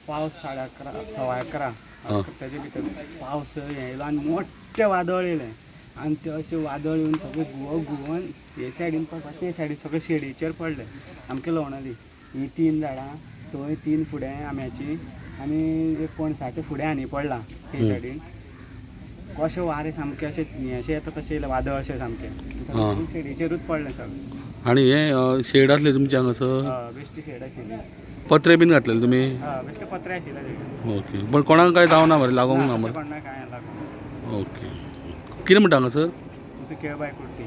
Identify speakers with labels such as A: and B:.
A: पावस 11:30 11:15 त्याच्या भितर पावस येयलो आनी मोठ्ठें वादळ येयलें आनी ते अशें वादळ येवन सगळें घुंवन हे सायडीन पडपा ते सायडीन सगळें शेडीचेर पडलें आमच्या लोवणाली ही 3 झाडां थंय 3 फुडें आंब्याची आनी एक पणसाच्या फुडें आनी पडलां ते सायडीन कशें वारें सामकें अशें हें अशें येता तशें येयलें वादळ अशें सामकें शेडीचेरूच पडलें सगळें।
B: आनी हे शेड आसले तुमचे हांगासर
A: बेश्टी शेड आशिल्ली
B: पत्रे बीन घातलेले तुमी
A: बेश्टे पत्रे आशिल्ले तेजे
B: ओके पण कोणाक काय जावना मरे लागोंक ना मरे
A: कोणाक कांय लागूंक
B: ओके कितें म्हणटा हांगासर
A: केळबाई कुर्ती